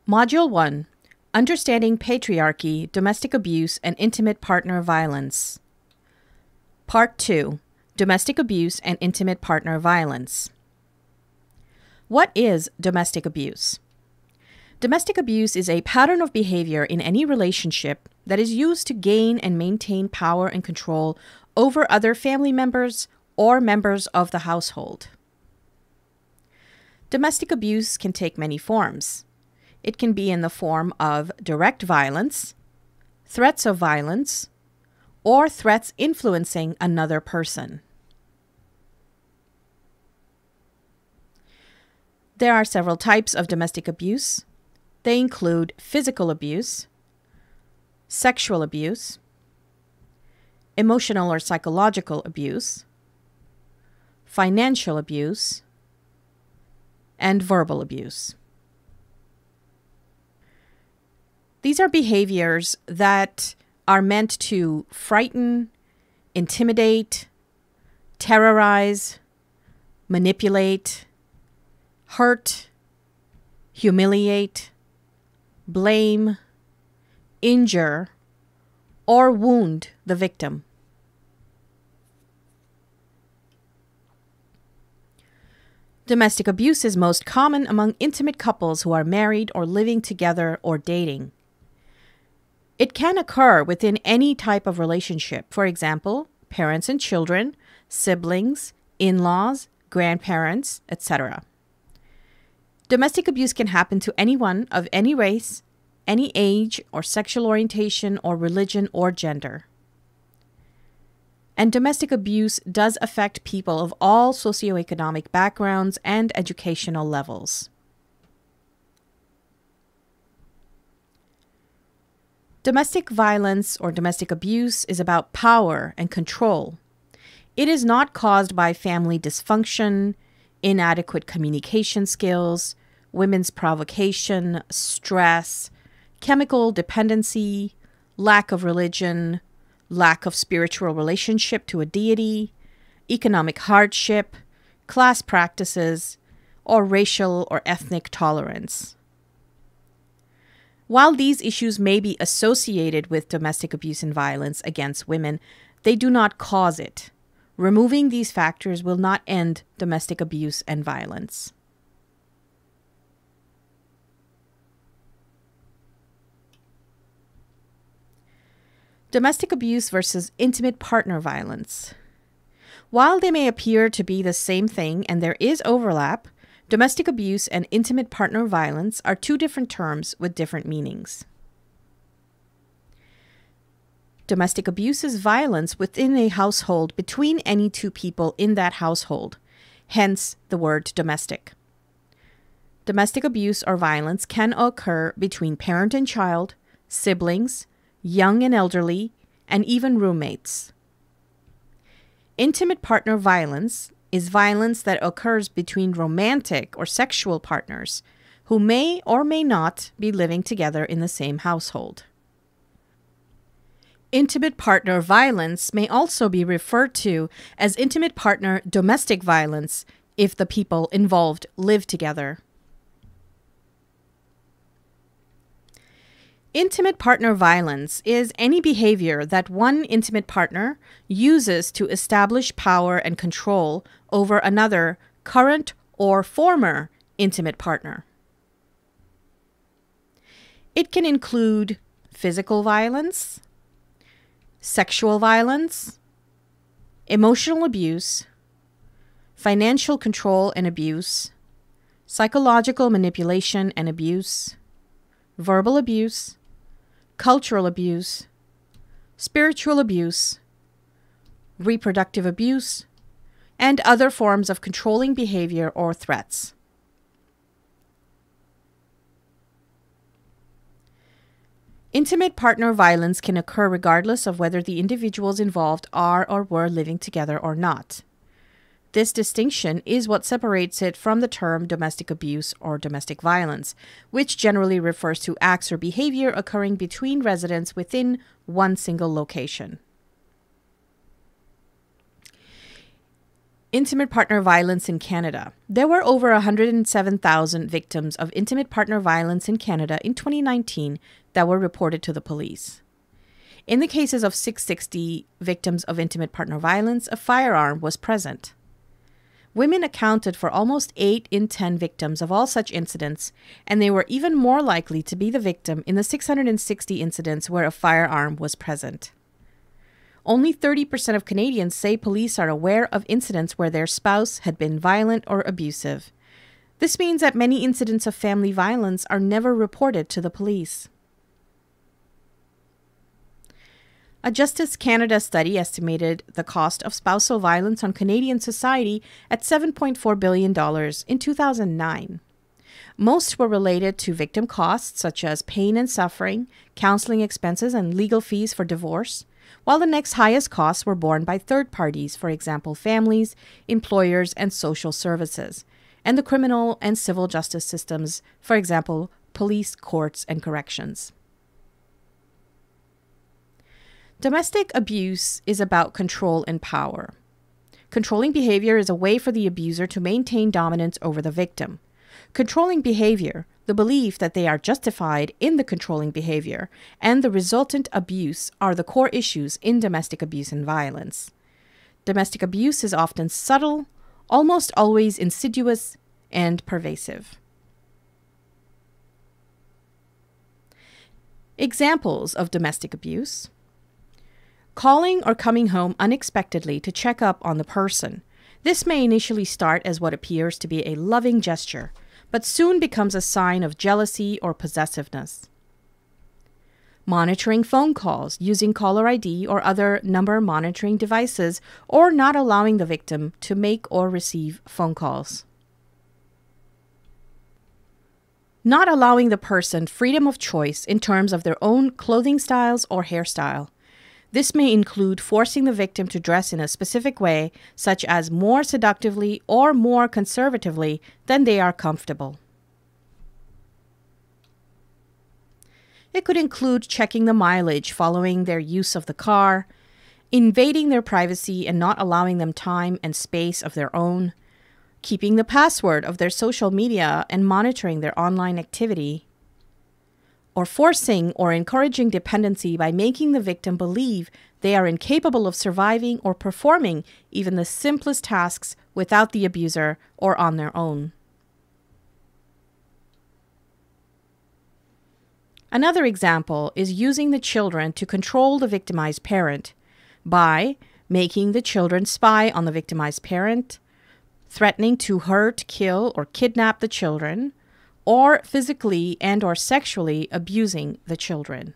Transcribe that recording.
Module 1. Understanding Patriarchy, Domestic Abuse, and Intimate Partner Violence. Part 2. Domestic Abuse and Intimate Partner Violence. What is domestic abuse? Domestic abuse is a pattern of behavior in any relationship that is used to gain and maintain power and control over other family members or members of the household. Domestic abuse can take many forms. It can be in the form of direct violence, threats of violence, or threats influencing another person. There are several types of domestic abuse. They include physical abuse, sexual abuse, emotional or psychological abuse, financial abuse, and verbal abuse. These are behaviors that are meant to frighten, intimidate, terrorize, manipulate, hurt, humiliate, blame, injure, or wound the victim. Domestic abuse is most common among intimate couples who are married or living together or dating. It can occur within any type of relationship, for example, parents and children, siblings, in-laws, grandparents, etc. Domestic abuse can happen to anyone of any race, any age, or sexual orientation, or religion, or gender. And domestic abuse does affect people of all socioeconomic backgrounds and educational levels. Domestic violence or domestic abuse is about power and control. It is not caused by family dysfunction, inadequate communication skills, women's provocation, stress, chemical dependency, lack of religion, lack of spiritual relationship to a deity, economic hardship, class practices, or racial or ethnic tolerance. While these issues may be associated with domestic abuse and violence against women, they do not cause it. Removing these factors will not end domestic abuse and violence. Domestic abuse versus intimate partner violence. While they may appear to be the same thing and there is overlap, domestic abuse and intimate partner violence are two different terms with different meanings. Domestic abuse is violence within a household between any two people in that household, hence the word domestic. Domestic abuse or violence can occur between parent and child, siblings, young and elderly, and even roommates. Intimate partner violence is violence that occurs between romantic or sexual partners who may or may not be living together in the same household. Intimate partner violence may also be referred to as intimate partner domestic violence if the people involved live together. Intimate partner violence is any behavior that one intimate partner uses to establish power and control over another current or former intimate partner. It can include physical violence, sexual violence, emotional abuse, financial control and abuse, psychological manipulation and abuse, verbal abuse, cultural abuse, spiritual abuse, reproductive abuse, and other forms of controlling behavior or threats. Intimate partner violence can occur regardless of whether the individuals involved are or were living together or not. This distinction is what separates it from the term domestic abuse or domestic violence, which generally refers to acts or behavior occurring between residents within one single location. Intimate partner violence in Canada. There were over 107,000 victims of intimate partner violence in Canada in 2019 that were reported to the police. In the cases of 660 victims of intimate partner violence, a firearm was present. Women accounted for almost 8 in 10 victims of all such incidents, and they were even more likely to be the victim in the 660 incidents where a firearm was present. Only 30% of Canadians say police are aware of incidents where their spouse had been violent or abusive. This means that many incidents of family violence are never reported to the police. A Justice Canada study estimated the cost of spousal violence on Canadian society at $7.4 billion in 2009. Most were related to victim costs such as pain and suffering, counseling expenses, and legal fees for divorce, while the next highest costs were borne by third parties, for example, families, employers, and social services, and the criminal and civil justice systems, for example, police, courts, and corrections. Domestic abuse is about control and power. Controlling behavior is a way for the abuser to maintain dominance over the victim. Controlling behavior, the belief that they are justified in the controlling behavior, and the resultant abuse are the core issues in domestic abuse and violence. Domestic abuse is often subtle, almost always insidious, and pervasive. Examples of domestic abuse: calling or coming home unexpectedly to check up on the person. This may initially start as what appears to be a loving gesture, but soon becomes a sign of jealousy or possessiveness. Monitoring phone calls, using caller ID or other number monitoring devices, or not allowing the victim to make or receive phone calls. Not allowing the person freedom of choice in terms of their own clothing styles or hairstyle. This may include forcing the victim to dress in a specific way, such as more seductively or more conservatively than they are comfortable. It could include checking the mileage following their use of the car, invading their privacy and not allowing them time and space of their own, keeping the password of their social media and monitoring their online activity, or forcing or encouraging dependency by making the victim believe they are incapable of surviving or performing even the simplest tasks without the abuser or on their own. Another example is using the children to control the victimized parent by making the children spy on the victimized parent, threatening to hurt, kill, or kidnap the children, or physically and or sexually abusing the children.